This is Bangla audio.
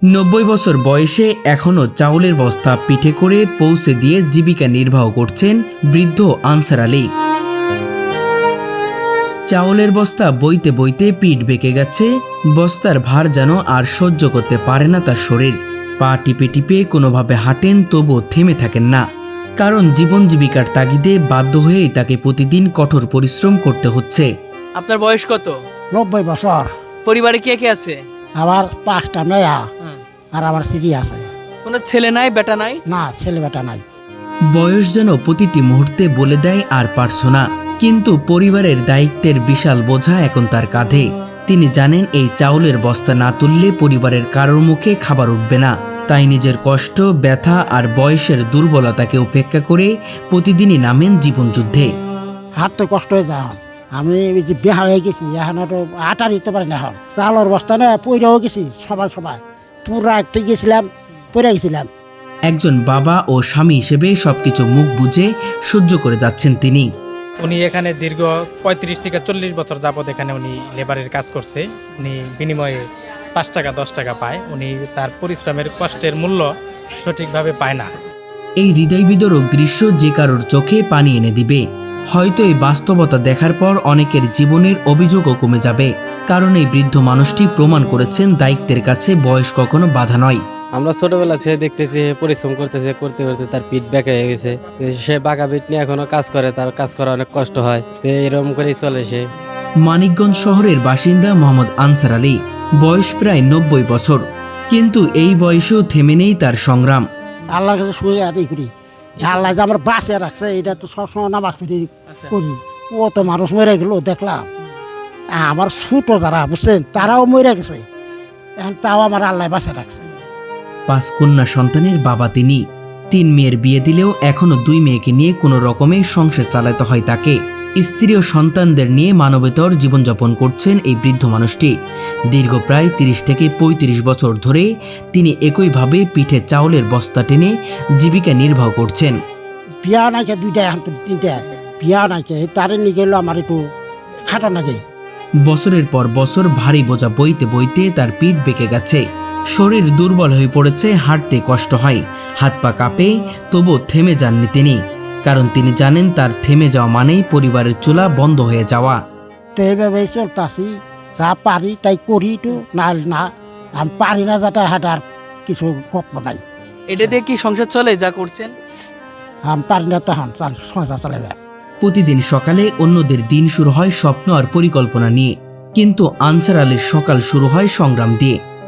90 বছর বয়সে এখনও চাউলের বস্তা পিঠে করে পৌঁছে দিয়ে জীবিকা নির্বাহ করছেন বৃদ্ধ আনসার আলী। চাউলের বস্তা বইতে বইতে পিঠ বেঁকে গেছে, বস্তার ভার যেন আর সহ্য করতে পারে না তার শরীর। পা টিপে টিপে কোনোভাবে হাঁটেন, তবুও থেমে থাকেন না, কারণ জীবন জীবিকার তাগিদে বাধ্য হয়েই তাকে প্রতিদিন কঠোর পরিশ্রম করতে হচ্ছে। আপনার বয়স কত? 90 বছর। পরিবারে কে কে আছে? আমার 5টা মেয়া আর আমার স্ত্রী আছে। কোনো ছেলে নাই, বেটা নাই? না, ছেলে বেটা নাই। বয়স যেন প্রতিটি মুহূর্তে বলে দেয় আর পারছো না, কিন্তু পরিবারের দায়িত্বের বিশাল বোঝা এখন তার কাঁধে। তিনি জানেন এই চাউলের বস্তা না তুললে পরিবারের কারোর মুখে খাবার উঠবে না, তাই নিজের কষ্ট, ব্যথা আর বয়সের দুর্বলতাকে উপেক্ষা করে প্রতিদিনই নামেন জীবনযুদ্ধে। হাঁটতে কষ্ট হয়ে যায়। আমি ওই যে বেহা হয়ে গেছি, এখন তো আটা দিতে পারি না। এখন চাউলের বস্তা না পইরাও গেছি, সবাই পুরা একটা গেছিলাম, পড়ে গেছিলাম। একজন বাবা ও স্বামী হিসেবে সবকিছু মুখ বুঝে সহ্য করে যাচ্ছেন তিনি। উনি এখানে দীর্ঘ 35 থেকে 40 বছর যাবৎ এখানে উনি লেবারের কাজ করছে। উনি বিনিময়ে 5 টাকা 10 টাকা পায়। উনি তার পরিশ্রমের কষ্টের মূল্য সঠিকভাবে পায় না। এই হৃদয় বিদারক দৃশ্য যে কারোর চোখে পানি এনে দিবে। হয়তো এই বাস্তবতা দেখার পর অনেকের জীবনের অভিযোগও কমে যাবে, কারণ এই বৃদ্ধ মানুষটি প্রমাণ করেছেন দায়িত্বের কাছে বয়স কখনো বাধা নয়। আমরা ছোটবেলা থেকে দেখতেছি পরিশ্রম করতেছে, করতে করতে তার পিঠ বেঁকে হয়ে গেছে। সে বাঁকা পিঠ নিয়ে এখনো কাজ করে, তার কাজ করা অনেক কষ্ট হয়। তো এরকম করেই চলে সে। মানিকগঞ্জ শহরের বাসিন্দা মোহাম্মদ আনসার আলী, বয়স প্রায় 90 বছর, কিন্তু এই বয়সেও থেমে নেই তার সংগ্রাম। আল্লাহর কাছে শুয়ে আদায় করি, আল্লাহ যে আমার বাঁচিয়ে রাখছে, এটা তো সবসময় নামাজ পড়ি করি। ও তো মানুষ মরে গেল দেখলাম। আমার ছোট যারা বুঝছেন, তারাও মরে গেছে, এখন তাও আমার আল্লাহ বাঁচিয়ে রাখছে। 5 কন্যা সন্তানের বাবা তিনি। 3 মেয়ের বিয়ে দিলেও এখনো 2 মেয়েকে নিয়ে কোনো রকমে সংসার চালাতে হয় তাকে। স্ত্রী ও সন্তানদের নিয়ে মানবেতর জীবনযাপন করছেন এই বৃদ্ধ মানুষটি। দীর্ঘ প্রায় 30 থেকে 35 বছর ধরে তিনি একইভাবে পিঠে চাউলের বস্তা টেনে জীবিকা নির্বাহ করছেন। বিয়া নাকি 2টা, এখন তো 3টা। বিয়া নাকি তারে নিয়ে গেল আমার একটু খাটো নাকি। বছরের পর বছর ভারী বোঝা বইতে বইতে তার পিঠ বেঁকে গেছে, শরীর দুর্বল হয়ে পড়েছে, হাঁটতে কষ্ট হয়, হাত পা কাঁপে, তবু থেমে যাননি তিনি, কারণ তিনি জানেন তার থেমে যাওয়া মানেই পরিবারের চুলা বন্ধ হয়ে যাওয়া। তো এইভাবে চলতেছি, যা পারি তাই করি, একটু না না আমি পারি না, যাতে হাঁটার কিছু গপ্প নাই। এটা দিয়ে কি সংসার চলে যা করছেন? আমি পারি না, তখন সংসার চালাবে। প্রতিদিন সকালে অন্যদের দিন শুরু হয় স্বপ্ন আর পরিকল্পনা নিয়ে, কিন্তু আনসার আলীর সকাল শুরু হয় সংগ্রাম দিয়ে।